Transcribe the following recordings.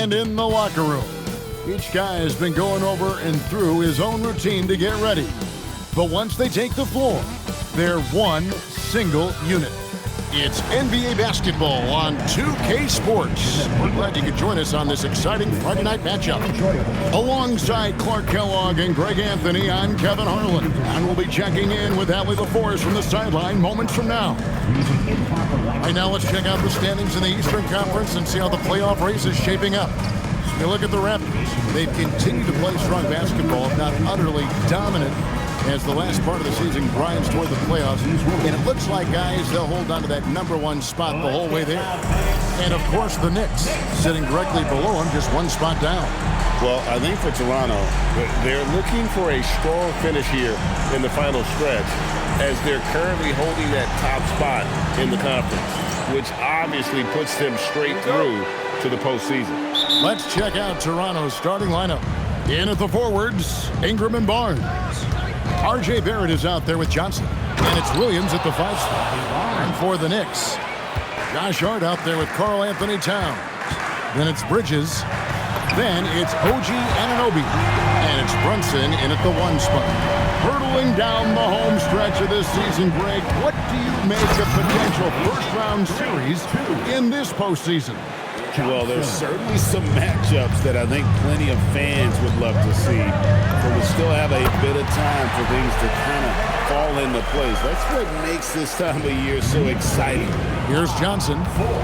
And in the locker room, each guy has been going over and through his own routine to get ready. But once they take the floor, they're one single unit. It's NBA basketball on 2K Sports. We're glad you could join us on this exciting Friday night matchup. Alongside Clark Kellogg and Greg Anthony, I'm Kevin Harlan. And we'll be checking in with Allie LaForest from the sideline moments from now. Right now, let's check out the standings in the Eastern Conference and see how the playoff race is shaping up. If you look at the Raptors, they've continued to play strong basketball, if not utterly dominant, as the last part of the season grinds toward the playoffs. And it looks like, guys, they'll hold on to that #1 spot the whole way there. And, of course, the Knicks, sitting directly below them, just one spot down. Well, I think for Toronto, they're looking for a strong finish here in the final stretch, as they're currently holding that top spot in the conference, which obviously puts them straight through to the postseason. Let's check out Toronto's starting lineup. In at the forwards, Ingram and Barnes. R.J. Barrett is out there with Johnson. And it's Williams at the 5 spot. And for the Knicks, Josh Hart out there with Karl Anthony Towns. Then it's Bridges. Then it's OG Anunoby. And it's Brunson in at the 1 spot. Hurtling down the home stretch of this season, Greg, what do you make of potential first-round series in this postseason? Well, there's certainly some matchups that I think plenty of fans would love to see. But we still have a bit of time for things to kind of fall into place. That's what makes this time of year so exciting. Here's Johnson.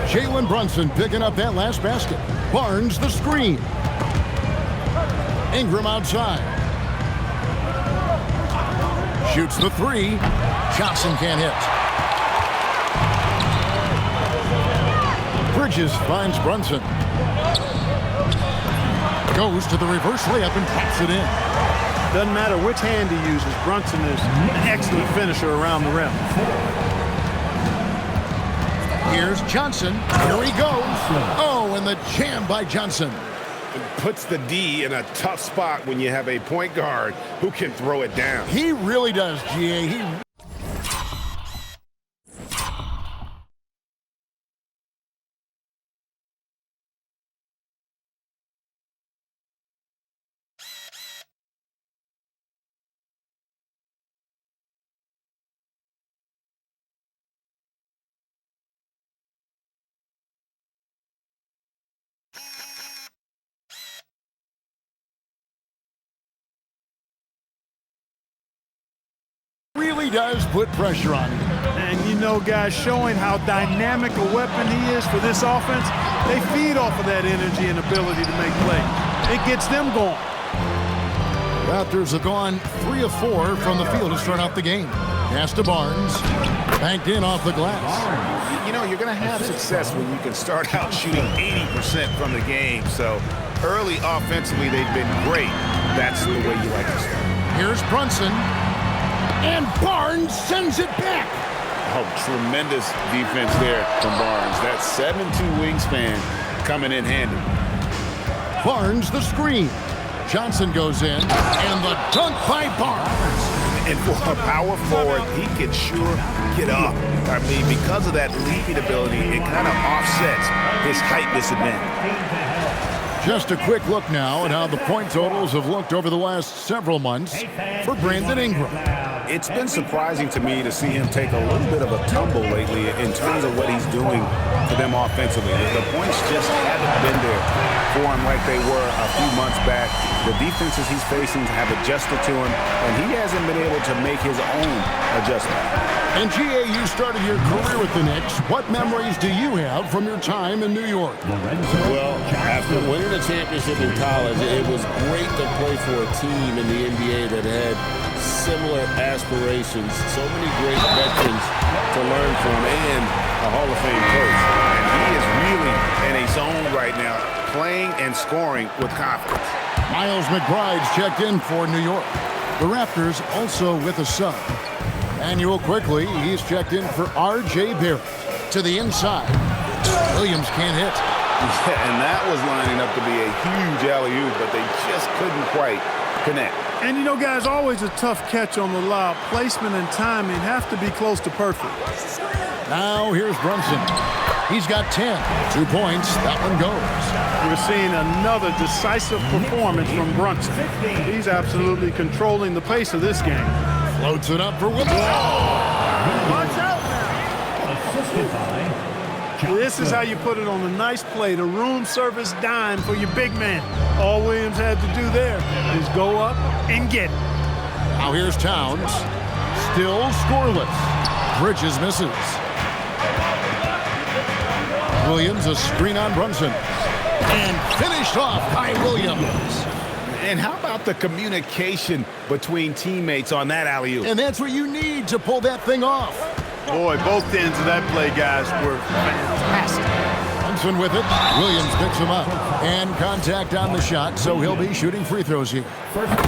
Jalen Brunson picking up that last basket. Barnes the screen. Ingram outside. Shoots the 3. Johnson can't hit. Bridges finds Brunson. Goes to the reverse layup and taps it in. Doesn't matter which hand he uses, Brunson is an excellent finisher around the rim. Here's Johnson. Here he goes. Oh, and the jam by Johnson. It puts the D in a tough spot when you have a point guard who can throw it down. He really does, G.A. Really does put pressure on him. And you know, guys, showing how dynamic a weapon he is for this offense, they feed off of that energy and ability to make plays. It gets them going. Raptors have gone 3 of 4 from the field to start out the game. Pass to Barnes. Banked in off the glass. You know, you're going to have success when you can start out shooting 80% from the game. So early offensively, they've been great. That's the way you like to start. Here's Brunson. And Barnes sends it back. Oh, tremendous defense there from Barnes. That 7'2" wingspan coming in handy. Barnes the screen. Johnson goes in, and the dunk by Barnes. And for a power forward, he can sure get up. I mean, because of that leaping ability, it kind of offsets his height disadvantage. Just a quick look now at how the point totals have looked over the last several months for Brandon Ingram. It's been surprising to me to see him take a little bit of a tumble lately in terms of what he's doing for them offensively. The points just haven't been there for him like they were a few months back. The defenses he's facing have adjusted to him, and he hasn't been able to make his own adjustment. And G.A., you started your career with the Knicks. What memories do you have from your time in New York? Well, after winning a championship in college, it was great to play for a team in the NBA that had similar aspirations. So many great veterans to learn from, and a Hall of Fame coach. And he is really in a zone right now, playing and scoring with confidence. Miles McBride's checked in for New York. The Raptors also with a sub. Manuel quickly, he's checked in for R.J. Barrett. To the inside. Williams can't hit. Yeah, and that was lining up to be a huge alley-oop, but they just couldn't quite connect. And you know, guys, always a tough catch on the lob. Placement and timing have to be close to perfect. Now here's Brunson. He's got 10. 2 points. That one goes. We're seeing another decisive performance from Brunson. He's absolutely controlling the pace of this game. Floats it up for Williams. Watch out now. This is how you put it on a nice play, the room service dime for your big man. All Williams had to do there is go up and get it. Now here's Towns. Still scoreless. Bridges misses. Williams, a screen on Brunson. And finished off by Williams. And how about the communication between teammates on that alley-oop? And that's what you need to pull that thing off. Boy, both ends of that play, guys, were fantastic. Brunson with it. Williams picks him up. And contact on the shot, so he'll be shooting free throws here.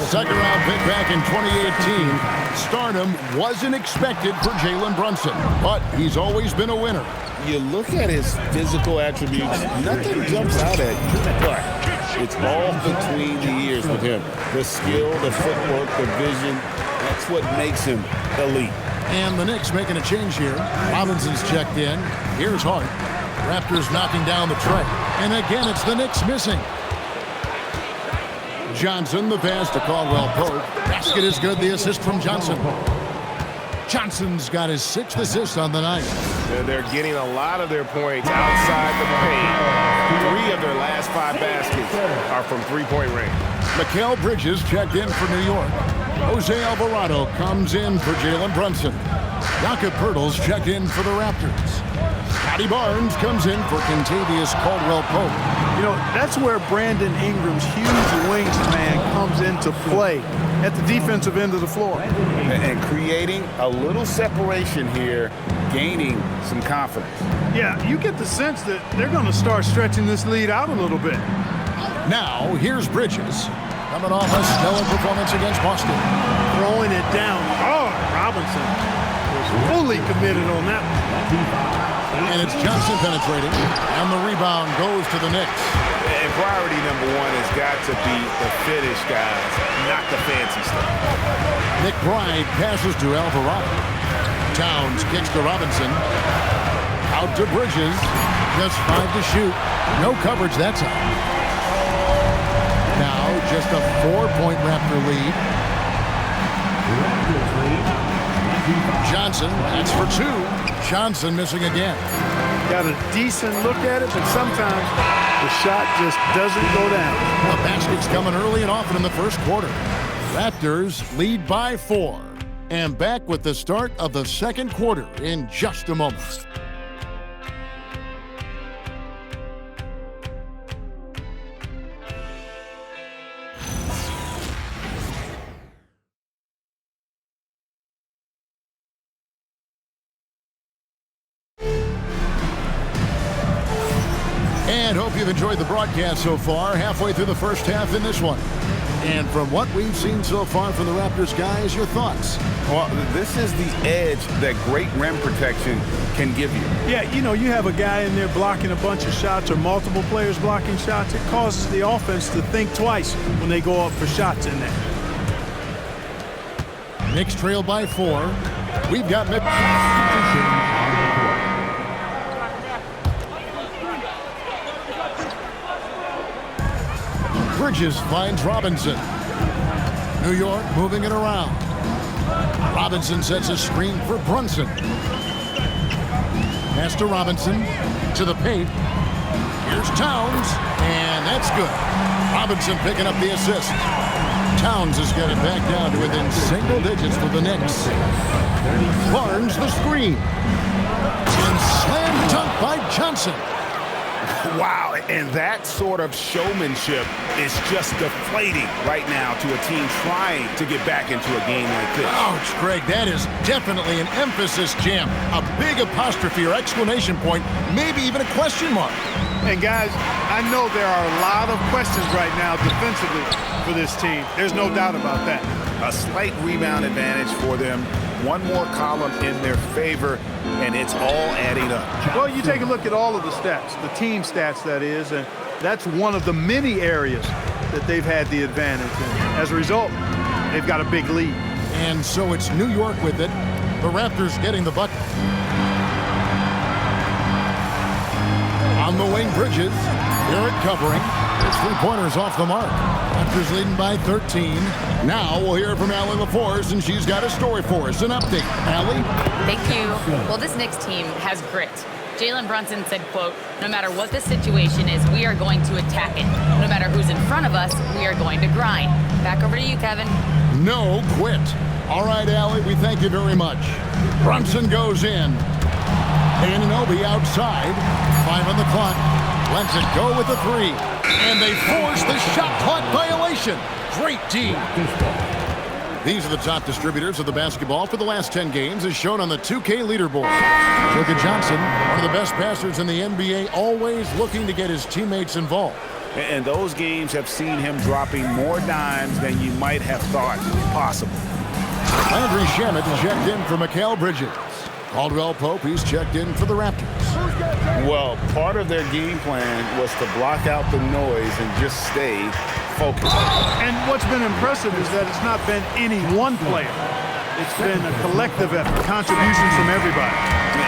Second round pick back in 2018. Stardom wasn't expected for Jalen Brunson, but he's always been a winner. You look at his physical attributes, nothing jumps out at you, but it's all between the ears with him. The skill, the footwork, the vision, that's what makes him elite. And the Knicks making a change here. Robinson's checked in. Here's Hart. Raptors knocking down the tray. And again, it's the Knicks missing. Johnson, the pass to Caldwell Pope. Basket is good. The assist from Johnson. Johnson's got his 6th assist on the night. They're getting a lot of their points outside the paint. 3 of their last 5 baskets are from three-point range. Mikal Bridges checked in for New York. Jose Alvarado comes in for Jalen Brunson. Jakob Poeltl's checked in for the Raptors. Scotty Barnes comes in for Kentavious Caldwell-Pope. You know, that's where Brandon Ingram's huge wingspan comes into play at the defensive end of the floor. And creating a little separation here, gaining some confidence. Yeah, you get the sense that they're going to start stretching this lead out a little bit. Now, here's Bridges. Coming off a stellar performance against Boston. Throwing it down. Oh, Robinson was fully committed on that one. And it's Johnson penetrating. And the rebound goes to the Knicks. And priority number 1 has got to be the finish, guys, not the fancy stuff. Nick Bride passes to Alvarado. Towns kicks to Robinson. Out to Bridges. Just 5 to shoot. No coverage that time. Now just a 4-point Raptor lead. Johnson, that's for 2. Johnson missing again. Got a decent look at it, but sometimes the shot just doesn't go down. The basket's coming early and often in the first quarter. Raptors lead by 4. And back with the start of the second quarter in just a moment. And hope you've enjoyed the broadcast so far, halfway through the first half in this one. And from what we've seen so far from the Raptors, guys, your thoughts? Well, this is the edge that great rim protection can give you. Yeah, you know, you have a guy in there blocking a bunch of shots or multiple players blocking shots. It causes the offense to think twice when they go up for shots in there. Knicks trail by 4. We've got Bridges finds Robinson. New York moving it around. Robinson sets a screen for Brunson. Pass to Robinson. To the paint. Here's Towns. And that's good. Robinson picking up the assist. Towns is getting back down to within single digits with the Knicks. Barnes the screen. And slam dunk by Johnson. Wow, and that sort of showmanship is just deflating right now to a team trying to get back into a game like this. Ouch, Greg, that is definitely an emphasis jam. A big apostrophe or exclamation point, maybe even a question mark. And guys, I know there are a lot of questions right now defensively for this team. There's no doubt about that. A slight rebound advantage for them. One more column in their favor, and it's all adding up. Well, you take a look at all of the stats, the team stats, that is, and that's one of the many areas that they've had the advantage. And as a result, they've got a big lead. And so it's New York with it. The Raptors getting the bucket. Down the wing, Bridges. Garrett covering. His three-pointers off the mark. Raptors leading by 13. Now we'll hear from Allie LaForce, and she's got a story for us. An update. Allie? Thank you. Well, this Knicks team has grit. Jalen Brunson said, quote, "No matter what the situation is, we are going to attack it. No matter who's in front of us, we are going to grind." Back over to you, Kevin. No quit. All right, Allie, we thank you very much. Brunson goes in. Anunoby outside. 5 on the clock. Lets it go with the 3. And they force the shot clock violation. Great D. These are the top distributors of the basketball for the last 10 games, as shown on the 2K leaderboard. Luka Johnson, one of the best passers in the NBA, always looking to get his teammates involved. And those games have seen him dropping more dimes than you might have thought possible. Landry Shamet checked in for Mikal Bridges. Caldwell Pope, he's checked in for the Raptors. Well, part of their game plan was to block out the noise and just stay focused. And what's been impressive is that it's not been any one player. It's been a collective effort, contributions from everybody.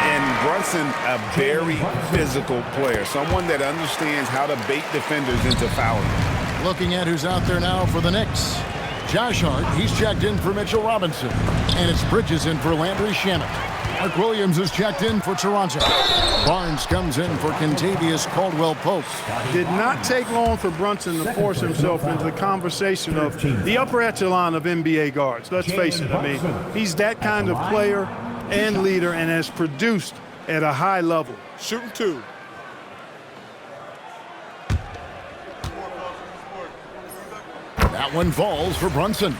And Brunson, a very physical player, someone that understands how to bait defenders into fouling. Looking at who's out there now for the Knicks. Josh Hart, he's checked in for Mitchell Robinson. And it's Bridges in for Landry Shamet. Mark Williams is checked in for Toronto. Barnes comes in for Kentavious Caldwell-Pope. Did not take long for Brunson to force himself into the conversation of the upper echelon of NBA guards. Let's face it, I mean, he's that kind of player and leader and has produced at a high level. Shooting 2. That one falls for Brunson.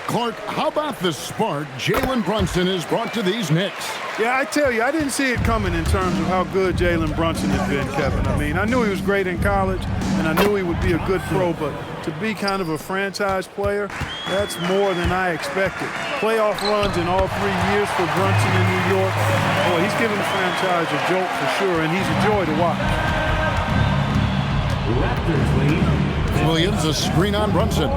Clark, how about the spark Jalen Brunson has brought to these Knicks? Yeah, I tell you, I didn't see it coming in terms of how good Jalen Brunson has been, Kevin. I mean, I knew he was great in college, and I knew he would be a good pro, but to be kind of a franchise player, that's more than I expected. Playoff runs in all 3 years for Brunson in New York. Boy, he's given the franchise a jolt for sure, and he's a joy to watch. Williams, a screen on Brunson.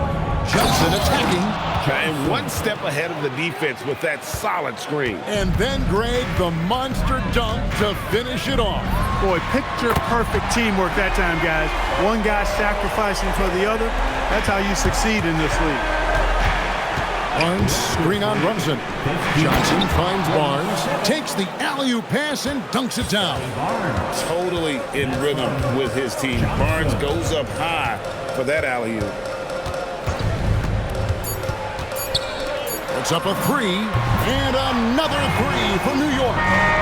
Johnson attacking. And one step ahead of the defense with that solid screen. And then Greg, the monster dunk to finish it off. Boy, picture-perfect teamwork that time, guys. One guy sacrificing for the other. That's how you succeed in this league. Barnes, screen on Brunson. Johnson finds Barnes, takes the alley-oop pass and dunks it down. Totally in rhythm with his team. Barnes goes up high for that alley-oop. It's up a 3, and another 3 for New York.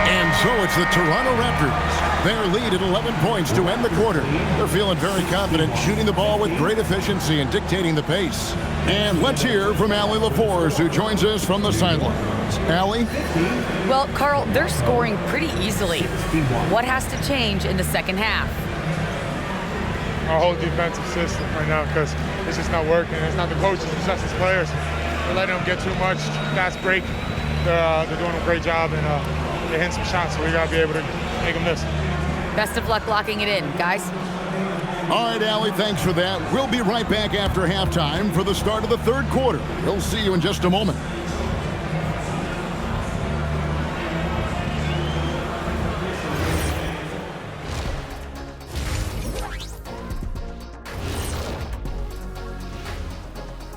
And so it's the Toronto Raptors. Their lead at 11 points to end the quarter. They're feeling very confident, shooting the ball with great efficiency and dictating the pace. And let's hear from Allie LaForce, who joins us from the sidelines. Allie? Well, Carl, they're scoring pretty easily. What has to change in the second half? Our whole defensive system right now, because it's just not working. It's not the coaches, it's just the players. We're letting them get too much fast break. They're doing a great job, and they're hitting some shots, so we got to be able to make them miss. Best of luck locking it in, guys. All right, Allie, thanks for that. We'll be right back after halftime for the start of the third quarter. We'll see you in just a moment.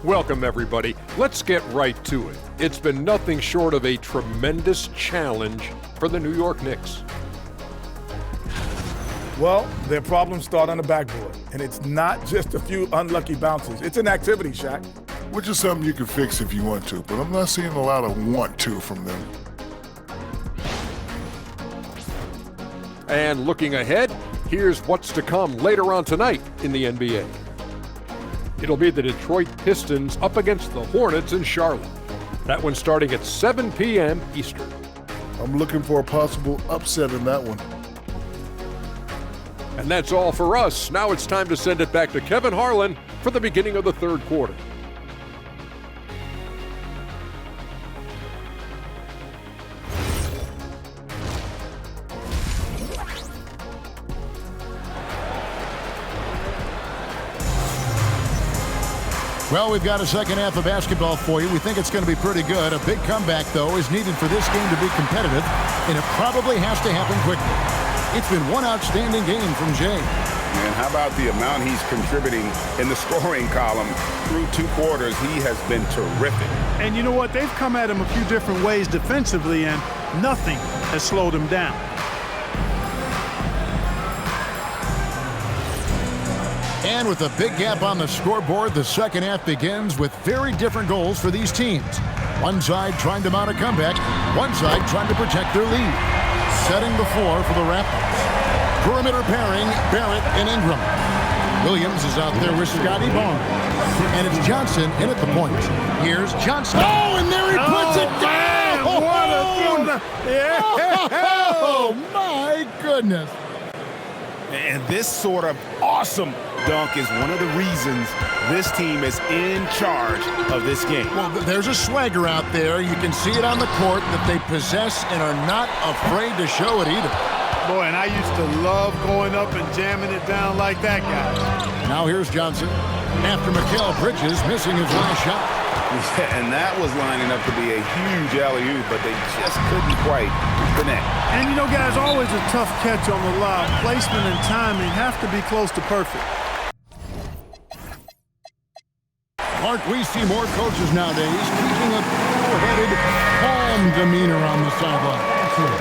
Welcome, everybody. Let's get right to it. It's been nothing short of a tremendous challenge for the New York Knicks. Well, their problems start on the backboard, and it's not just a few unlucky bounces. It's an activity, Shaq. Which is something you can fix if you want to, but I'm not seeing a lot of want to from them. And looking ahead, here's what's to come later on tonight in the NBA. It'll be the Detroit Pistons up against the Hornets in Charlotte. That one starting at 7 p.m. Eastern. I'm looking for a possible upset in that one. And that's all for us. Now it's time to send it back to Kevin Harlan for the beginning of the third quarter. Well, we've got a second half of basketball for you. We think it's going to be pretty good. A big comeback, though, is needed for this game to be competitive, and it probably has to happen quickly. It's been one outstanding game from Jay. And how about the amount he's contributing in the scoring column? Through 2 quarters, he has been terrific. And you know what? They've come at him a few different ways defensively, and nothing has slowed him down. And with a big gap on the scoreboard, the second half begins with very different goals for these teams. One side trying to mount a comeback, one side trying to protect their lead. Setting the floor for the Raptors. Perimeter pairing, Barrett and Ingram. Williams is out there with Scotty Barnes. And it's Johnson in at the point. Here's Johnson. Oh, and there he puts it down! What a yeah. Oh, my goodness. And this sort of awesome dunk is one of the reasons this team is in charge of this game. Well, there's a swagger out there. You can see it on the court that they possess and are not afraid to show it either. Boy, and I used to love going up and jamming it down like that guy. Now here's Johnson after Mikal Bridges missing his last shot. Yeah, and that was lining up to be a huge alley-oop, but they just couldn't quite connect. And you know, guys, always a tough catch on the lob. Placement and timing have to be close to perfect. Mark, we see more coaches nowadays keeping a cool-headed, calm demeanor on the sideline.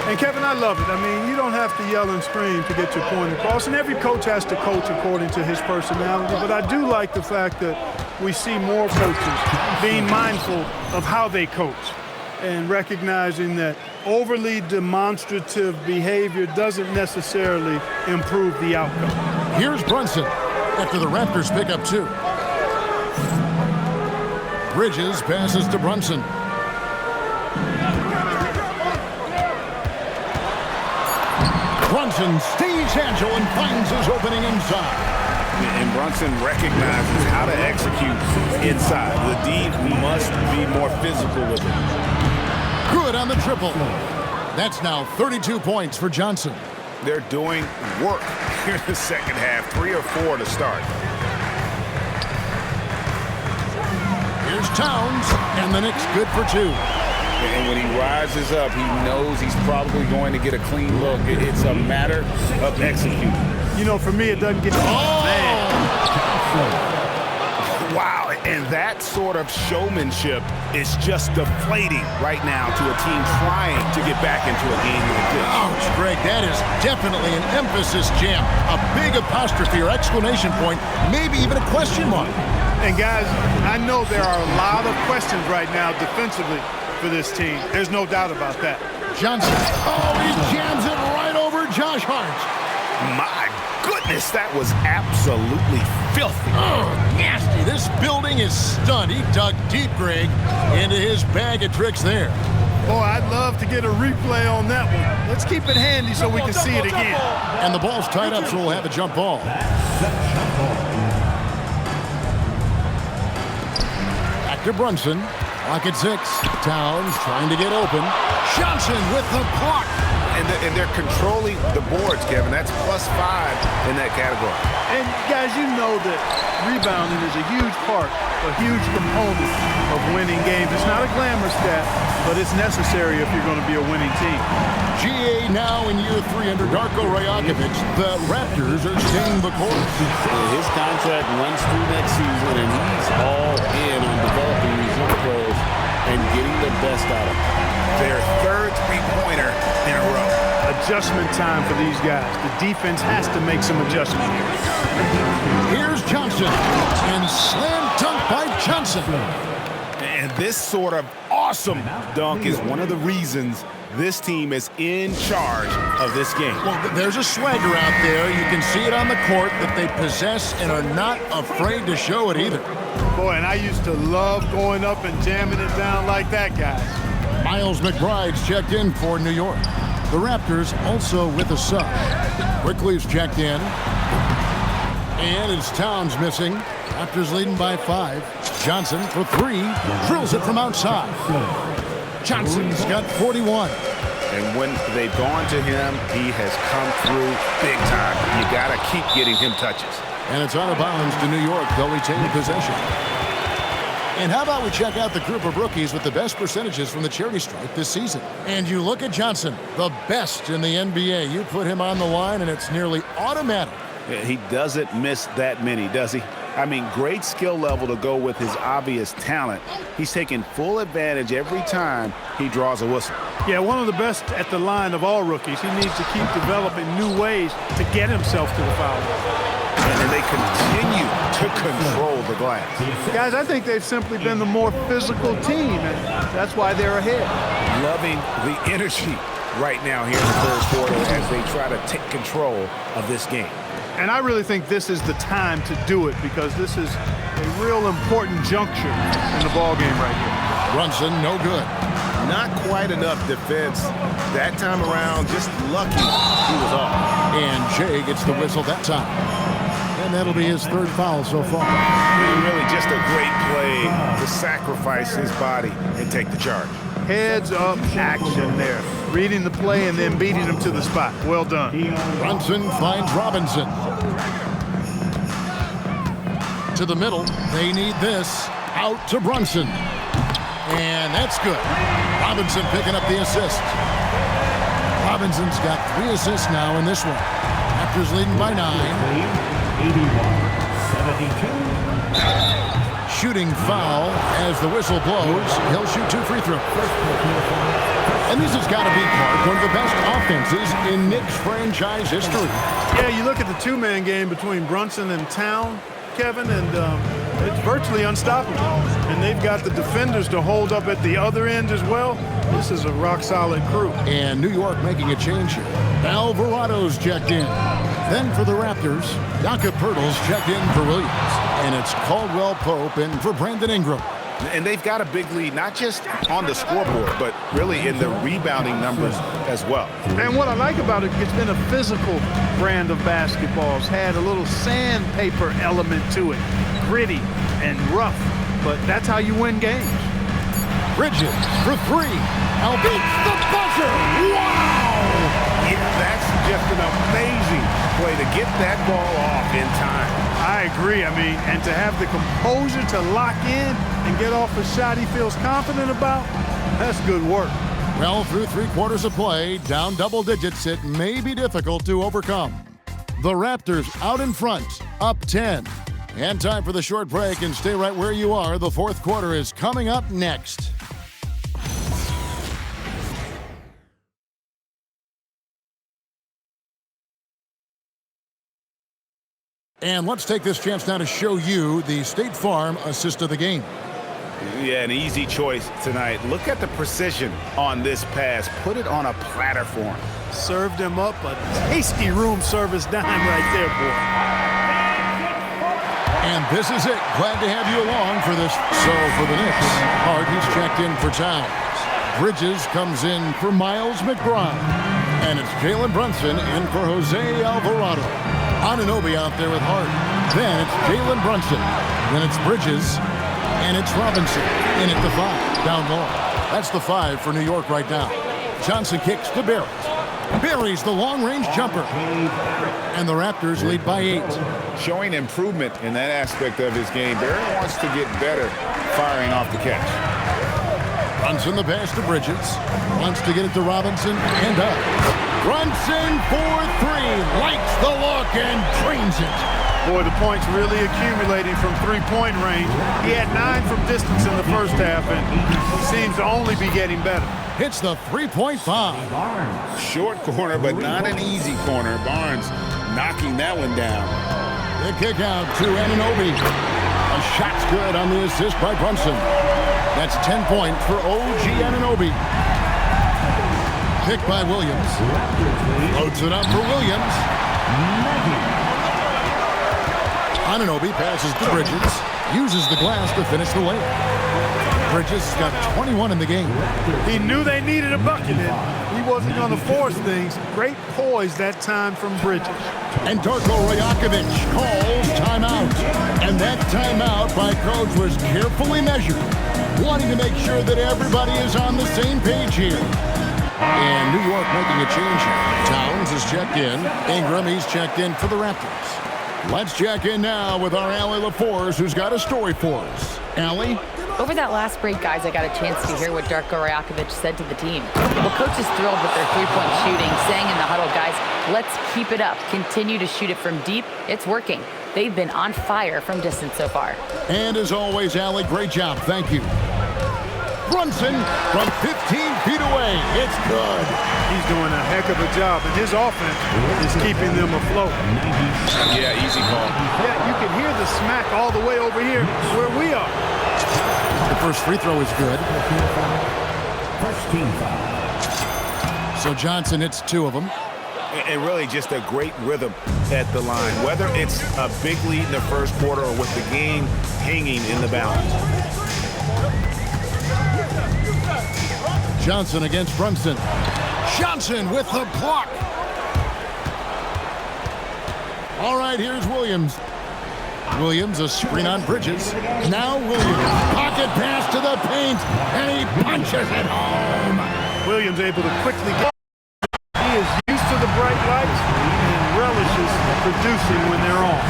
And Kevin, I love it. I mean, you don't have to yell and scream to get your point across, and every coach has to coach according to his personality. But I do like the fact that we see more coaches being mindful of how they coach and recognizing that overly demonstrative behavior doesn't necessarily improve the outcome. Here's Brunson after the Raptors pick up 2. Bridges passes to Brunson. Brunson stays agile and finds his opening inside. And Brunson recognizes how to execute inside. The D must be more physical with it. Good on the triple. That's now 32 points for Johnson. They're doing work here in the second half. 3 or 4 to start. Here's Towns, and the Knicks good for 2. And when he rises up, he knows he's probably going to get a clean look. It's a matter of executing. You know, for me, it doesn't get... Man. Wow, and that sort of showmanship is just deflating right now to a team trying to get back into a game like this. Ouch, Greg, that is definitely an emphasis jam. A big apostrophe or exclamation point, maybe even a question mark. And guys, I know there are a lot of questions right now defensively for this team. There's no doubt about that. Johnson, he jams it right over Josh Hart. My goodness, that was absolutely filthy. Oh, nasty. This building is stunned. He dug deep, Greg, into his bag of tricks there. Boy, I'd love to get a replay on that one. Let's keep it handy so we can see it again. And the ball's tied up, so we'll have a jump ball. Back to Brunson. Clock at 6. Towns trying to get open. Johnson with the block. And they're controlling the boards, Kevin. That's +5 in that category. And, guys, you know that rebounding is a huge part, a huge component of winning games. It's not a glamour stat, but it's necessary if you're going to be a winning team. GA now in year 3 under Darko Rajakovic. The Raptors are staying the course. His contract runs through next season, and he's all in on developing these young players and getting the best out of them. Their 3rd three-pointer in a row. Adjustment time for these guys. The defense has to make some adjustment here. Here's Johnson, and slam dunk by Johnson. And this sort of awesome dunk is one of the reasons this team is in charge of this game. Well, there's a swagger out there. You can see it on the court that they possess and are not afraid to show it either. Boy, and I used to love going up and jamming it down like that guy. Miles McBride's checked in for New York. The Raptors also with a sub. Quickly's checked in. And it's Towns missing. Raptors leading by 5. Johnson for 3. Drills it from outside. Johnson's got 41. And when they've gone to him, he has come through big time. You got to keep getting him touches. And it's out of bounds to New York. They'll retain possession. And how about we check out the group of rookies with the best percentages from the charity stripe this season? And you look at Johnson, the best in the NBA. You put him on the line, and it's nearly automatic. Yeah, he doesn't miss that many, does he? I mean, great skill level to go with his obvious talent. He's taking full advantage every time he draws a whistle. Yeah, one of the best at the line of all rookies. He needs to keep developing new ways to get himself to the foul line. And they continue to control the glass. Guys, I think they've simply been the more physical team, and that's why they're ahead. Loving the energy right now here in the third quarter as they try to take control of this game. And I really think this is the time to do it because this is a real important juncture in the ball game right here. Brunson, no good. Not quite enough defense that time around. Just lucky he was off. And Jay gets the whistle that time. And that'll be his third foul so far. Really just a great play to sacrifice his body and take the charge. Heads up action there. Reading the play and then beating him to the spot. Well done. Brunson finds Robinson. To the middle. They need this. Out to Brunson. And that's good. Robinson picking up the assist. Robinson's got 3 assists now in this one. Raptors leading by 9. 81-72. Shooting foul as the whistle blows. He'll shoot 2 free throws. And this has got to be one of the best offenses in Knicks franchise history. Yeah, you look at the two-man game between Brunson and Town, Kevin, and it's virtually unstoppable. And they've got the defenders to hold up at the other end as well. This is a rock-solid crew. And New York making a change here. Alvarado's checked in. Then for the Raptors, Jakob Poeltl's checked in for Williams. And it's Caldwell Pope in for Brandon Ingram. And they've got a big lead, not just on the scoreboard, but really in the rebounding numbers as well. And what I like about it, it's been a physical brand of basketball. It's had a little sandpaper element to it. Gritty and rough, but that's how you win games. Bridges for 3. Beats the buzzer. Wow! Yeah, that's just an amazing play to get that ball off in time. I agree. I mean, and to have the composure to lock in and get off a shot he feels confident about, that's good work. Well, through 3 quarters of play, down double digits, it may be difficult to overcome. The Raptors out in front, up 10. And time for the short break, and stay right where you are. The fourth quarter is coming up next. And let's take this chance now to show you the State Farm assist of the game. Yeah, an easy choice tonight. Look at the precision on this pass. Put it on a platter for him. Served him up a tasty room service dime right there, boy. And this is it. Glad to have you along for this. So for the Knicks, Hart, he's checked in for Towns. Bridges comes in for Miles McBride. And it's Jalen Brunson in for Jose Alvarado. Anunoby out there with Hart. Then it's Jalen Brunson. Then it's Bridges. And it's Robinson in at the 5, down low. That's the 5 for New York right now. Johnson kicks to Barrett. Buries the long-range jumper. And the Raptors lead by 8. Showing improvement in that aspect of his game. Barrett wants to get better firing off the catch. Brunson the pass to Bridges. Wants to get it to Robinson and up. Brunson for 3. Likes the look and drains it. Boy, the points really accumulating from three-point range. He had 9 from distance in the first half, and he seems to only be getting better. Hits the three-point bomb. Short corner, but not an easy corner. Barnes knocking that one down. The kick out to Anunoby. A shot's good on the assist by Brunson. That's 10 points for OG Anunoby. Pick by Williams. Loads it up for Williams. Anunoby passes to Bridges. Uses the glass to finish the layup. Bridges got 21 in the game. He knew they needed a bucket in. He wasn't going to force things. Great poise that time from Bridges. And Darko Rajakovic calls timeout. And that timeout by Coach was carefully measured, wanting to make sure that everybody is on the same page here. And New York making a change here. Towns is checked in. Ingram, he's checked in for the Raptors. Let's check in now with our Allie LaForce, who's got a story for us. Allie? Over that last break, guys, I got a chance to hear what Darko Rajakovic said to the team. Well, coach is thrilled with their three-point shooting, saying in the huddle, guys, let's keep it up. Continue to shoot it from deep. It's working. They've been on fire from distance so far. And as always, Allie, great job. Thank you. Brunson from 15 feet away. It's good. He's doing a heck of a job, and his offense is keeping them afloat. Yeah, easy call. Yeah, you can hear the smack all the way over here where we are. The first free throw is good. So Johnson hits 2 of them. And really just a great rhythm at the line, whether it's a big lead in the first quarter or with the game hanging in the balance. Johnson against Brunson. Johnson with the block. All right, here's Williams. Williams, a screen on Bridges. Now Williams, pocket pass to the paint, and he punches it home. Williams able to quickly get. He is used to the bright lights and relishes producing when they're on.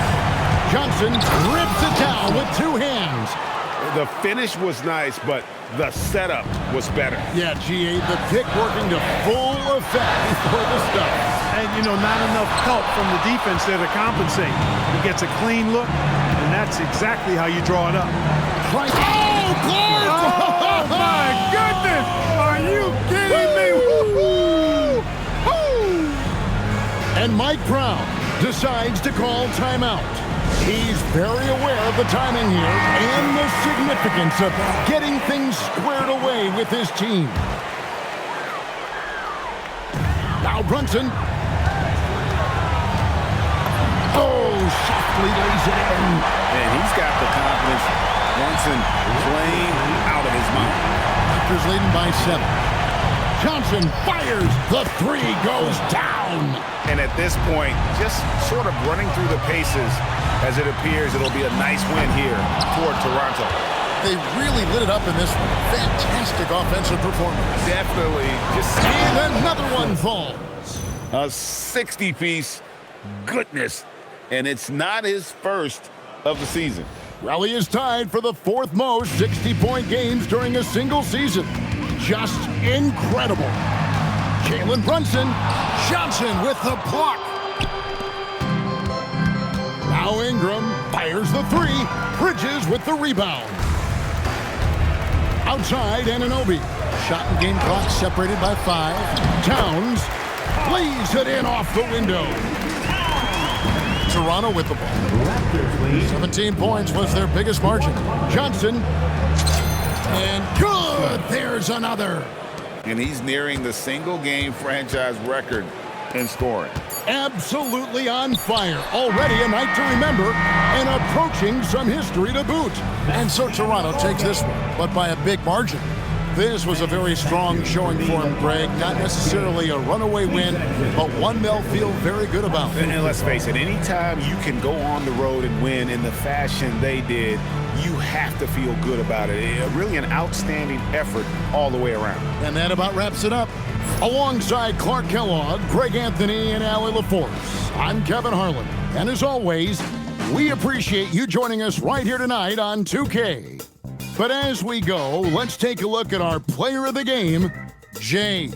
Johnson rips it down with 2 hands. The finish was nice, but the setup was better. Yeah, GA, the pick working to full effect before the stuff. And, you know, not enough help from the defense there to compensate. He gets a clean look, and that's exactly how you draw it up. Right. Oh, Clark! Oh, my goodness! Are you kidding me? Woo-hoo! Woo! And Mike Brown decides to call timeout. He's very aware of the timing here and the significance of getting things squared away with his team. Now Brunson. Oh, softly lays it in. And he's got the confidence. Brunson playing out of his mind. Raptors leading by 7. Johnson fires. The 3 goes down. And at this point, just sort of running through the paces, as it appears it'll be a nice win here toward Toronto. They really lit it up in this one. Fantastic offensive performance. Definitely. And another one falls. A 60-piece. Goodness. And it's not his first of the season. Raleigh is tied for the 4th most 60-point games during a single season. Just incredible. Jalen Brunson. Johnson with the block. Now Ingram fires the 3. Bridges with the rebound. Outside, Anunoby. Shot and game clock separated by 5. Towns lays it in off the window. Toronto with the ball. 17 points was their biggest margin. Johnson. And good. There's another. And he's nearing the single-game franchise record in scoring. Absolutely on fire. Already a night to remember and approaching some history to boot. And so Toronto takes this one, but by a big margin. This was a very strong showing for him, Greg. Not necessarily a runaway win, but one they'll feel very good about. And let's face it, anytime you can go on the road and win in the fashion they did, you have to feel good about it. Really an outstanding effort all the way around. And that about wraps it up. Alongside Clark Kellogg, Greg Anthony, and Allie LaForce, I'm Kevin Harlan. And as always, we appreciate you joining us right here tonight on 2K. But as we go, let's take a look at our player of the game, Jay.